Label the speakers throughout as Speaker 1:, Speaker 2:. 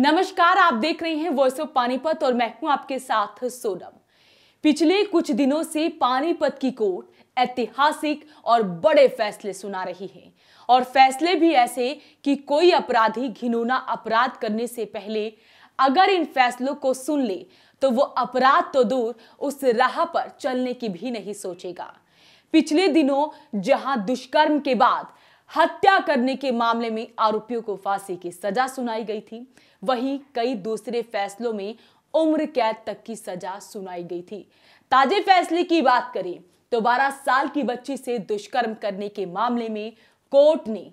Speaker 1: नमस्कार, आप देख रहे हैं वॉइस ऑफ पानीपत और मैं हूं आपके साथ सोनम। पिछले कुछ दिनों से पानीपत की कोर्ट ऐतिहासिक और बड़े फैसले सुना रही है और फैसले भी ऐसे कि कोई अपराधी घिनौना अपराध करने से पहले अगर इन फैसलों को सुन ले तो वो अपराध तो दूर उस राह पर चलने की भी नहीं सोचेगा। पिछले दिनों जहां दुष्कर्म के बाद हत्या करने के मामले में आरोपियों को फांसी की सजा सुनाई गई थी, वहीं कई दूसरे फैसलों में उम्र कैद तक की सजा सुनाई गई थी। ताजे फैसले की बात करें तो 12 साल की बच्ची से दुष्कर्म करने के मामले में कोर्ट ने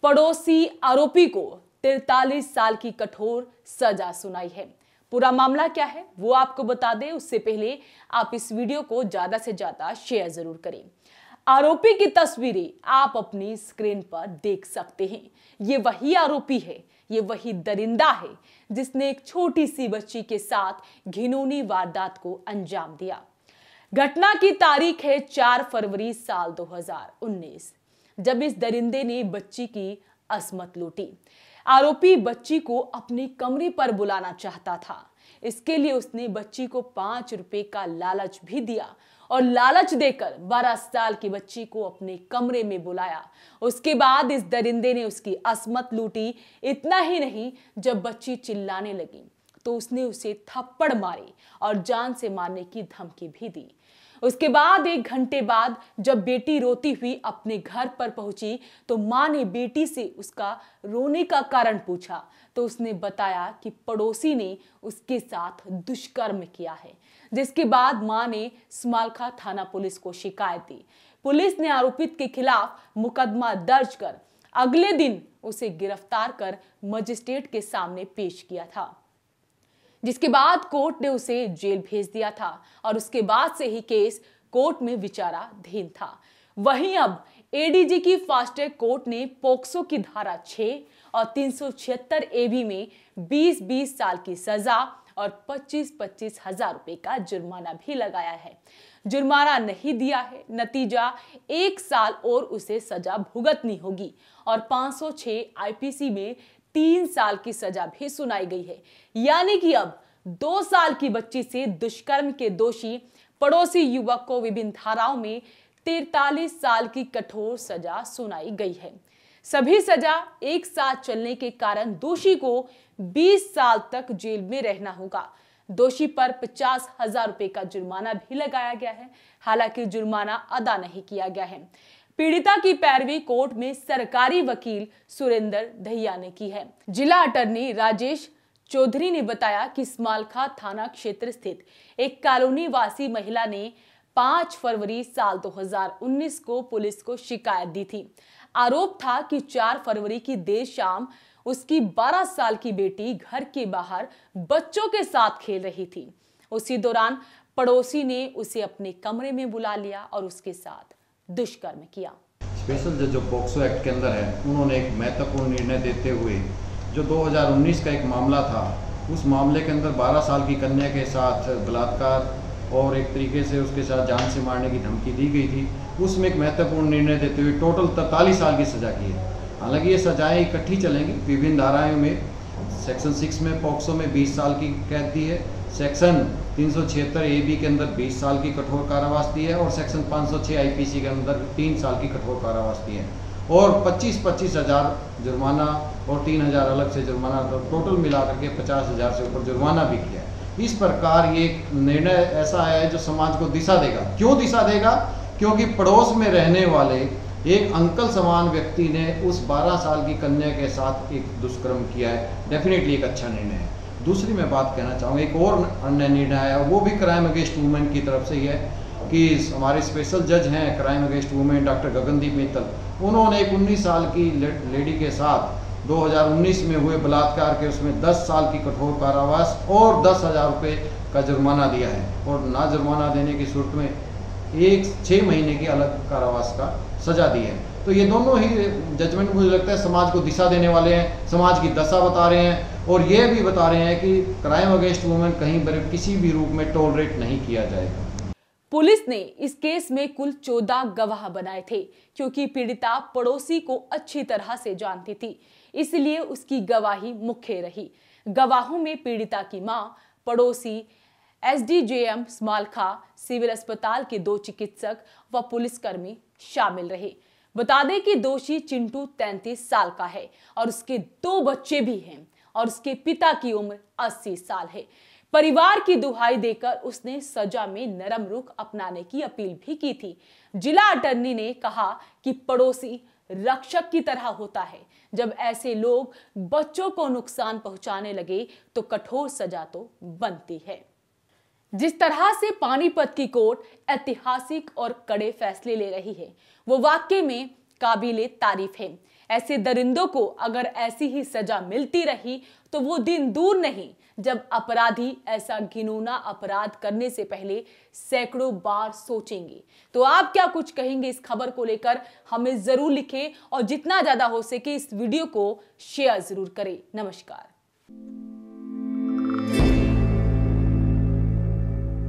Speaker 1: पड़ोसी आरोपी को 43 साल की कठोर सजा सुनाई है। पूरा मामला क्या है वो आपको बता दें, उससे पहले आप इस वीडियो को ज्यादा से ज्यादा शेयर जरूर करें। आरोपी की तस्वीरें आप अपनी स्क्रीन पर देख सकते हैं। ये वही आरोपी है, ये वही दरिंदा है जिसने एक छोटी सी बच्ची के साथ घिनौनी वारदात को अंजाम दिया। घटना की तारीख है 4 फरवरी साल 2019, जब इस दरिंदे ने बच्ची की असमत लूटी। आरोपी बच्ची को अपने कमरे पर बुलाना चाहता था। इसके लिए उसने बच्ची को 5 रुपए का लालच भी दिया और लालच देकर 12 साल की बच्ची को अपने कमरे में बुलाया। उसके बाद इस दरिंदे ने उसकी असमत लूटी। इतना ही नहीं, जब बच्ची चिल्लाने लगी तो उसने उसे थप्पड़ मारे और जान से मारने की धमकी भी दी। उसके बाद 1 घंटे बाद जब बेटी रोती हुई अपने घर पर पहुंची तो मां ने बेटी से उसका रोने का कारण पूछा तो उसने बताया कि पड़ोसी ने उसके साथ दुष्कर्म किया है, जिसके बाद मां ने स्मालखा थाना पुलिस को शिकायत दी। पुलिस ने आरोपित के खिलाफ मुकदमा दर्ज कर अगले दिन उसे गिरफ्तार कर मजिस्ट्रेट के सामने पेश किया था, जिसके बाद कोर्ट ने उसे जेल भेज दिया था और उसके बाद से ही केस कोर्ट में विचाराधीन था। वहीं अब एडीजी की फास्ट ट्रैक कोर्ट ने पोक्सो की धारा 6 और 376 एबी में 20-20 साल की सजा और 25-25 हजार रुपए का जुर्माना भी लगाया है। जुर्माना नहीं दिया है, नतीजा 1 साल और उसे सजा भुगतनी होगी और 506 आईपीसी में 3 साल की सजा भी सुनाई गई है। यानी कि अब 2 साल की बच्ची से दुष्कर्म के दोषी पड़ोसी युवक को विभिन्न धाराओं में 43 साल की कठोर सजा सुनाई गई है। सभी सजा एक साथ चलने के कारण दोषी को 20 साल तक जेल में रहना होगा। दोषी पर 50,000 रुपए का जुर्माना भी लगाया गया है, हालांकि जुर्माना अदा नहीं किया गया है। पीड़िता की पैरवी कोर्ट में सरकारी वकील सुरेंद्र दहिया ने की है। जिला अटॉर्नी राजेश चौधरी ने बताया कि स्मालखा थाना क्षेत्र स्थित एक कॉलोनी वासी महिला ने 5 फरवरी साल 2019 को पुलिस को शिकायत दी थी। आरोप था कि 4 फरवरी की देर शाम उसकी 12 साल की बेटी घर के बाहर बच्चों के साथ खेल रही थी। उसी दौरान पड़ोसी ने उसे अपने कमरे में बुला लिया और उसके साथ दुष्कर्म किया।
Speaker 2: स्पेशल जज जो पोक्सो एक्ट के अंदर है, उन्होंने एक महत्वपूर्ण निर्णय देते हुए जो 2019 का एक मामला था, उस मामले के अंदर 12 साल की कन्या के साथ बलात्कार और एक तरीके से उसके साथ जान से मारने की धमकी दी गई थी, उसमें एक महत्वपूर्ण निर्णय देते हुए टोटल 43 साल की सज़ा की है। हालांकि ये सजाएं इकट्ठी चलेंगी विभिन्न धाराओं में। सेक्शन 6 में पोक्सो में 20 साल की कैद दी है, सेक्शन 376 एबी के अंदर 20 साल की कठोर कारावास दी है और सेक्शन 506 आईपीसी के अंदर 3 साल की कठोर कारावास दी है और 25-25 हज़ार जुर्माना और 3,000 अलग से जुर्माना, टोटल मिलाकर के 50,000 से ऊपर जुर्माना भी किया है। इस प्रकार ये एक निर्णय ऐसा है जो समाज को दिशा देगा। क्यों दिशा देगा? क्योंकि पड़ोस में रहने वाले एक अंकल समान व्यक्ति ने उस 12 साल की कन्या के साथ एक दुष्कर्म किया है। डेफिनेटली एक अच्छा निर्णय है। दूसरी मैं बात कहना चाहूँगा, एक और अन्य निर्णय है, वो भी क्राइम अगेंस्ट वुमेन की तरफ से ही है कि हमारे स्पेशल जज हैं crime against women doctor Gagandeep Mittal, उन्होंने एक 19 साल की लेडी के साथ 2019 में हुए बलात्कार के उसमें 10 साल की कठोर कारावास और 10,000 रुपये का जुर्माना दिया है और ना जुर्माना देने की सूरत में 6 महीने की अलग कारावास का सजा दी है। तो ये दोनों ही जजमेंट मुझे लगता है समाज को दिशा देने वाले हैं, समाज की दशा बता रहे हैं और ये भी बता रहे हैं कि क्राइम अगेंस्ट वुमेन कहीं पर किसी भी रूप में टॉलरेट नहीं किया जाएगा।
Speaker 1: पुलिस ने इस केस में कुल 14 गवाह बनाए थे। क्योंकि पीड़िता पड़ोसी को अच्छी तरह से जानती थी, इसलिए उसकी गवाही मुख्य रही। गवाहों में पीड़िता की मां, पड़ोसी, एसडीजेएम स्मालखा, सिविल अस्पताल के 2 चिकित्सक व पुलिसकर्मी शामिल रहे। बता दें कि दोषी चिंटू 33 साल का है और उसके 2 बच्चे भी हैं और उसके पिता की उम्र 80 साल है। परिवार की दुहाई देकर उसने सजा में नरम रुख अपनाने की अपील भी की थी। जिला अटॉर्नी ने कहा कि पड़ोसी रक्षक की तरह होता है। जब ऐसे लोग बच्चों को नुकसान पहुंचाने लगे तो कठोर सजा तो बनती है। जिस तरह से पानीपत की कोर्ट ऐतिहासिक और कड़े फैसले ले रही है, वो वाकई में काबिले तारीफ है। ऐसे दरिंदों को अगर ऐसी ही सजा मिलती रही तो वो दिन दूर नहीं जब अपराधी ऐसा घिनौना अपराध करने से पहले सैकड़ों बार सोचेंगे। तो आप क्या कुछ कहेंगे इस खबर को लेकर, हमें जरूर लिखें और जितना ज्यादा हो सके इस वीडियो को शेयर जरूर करें। नमस्कार।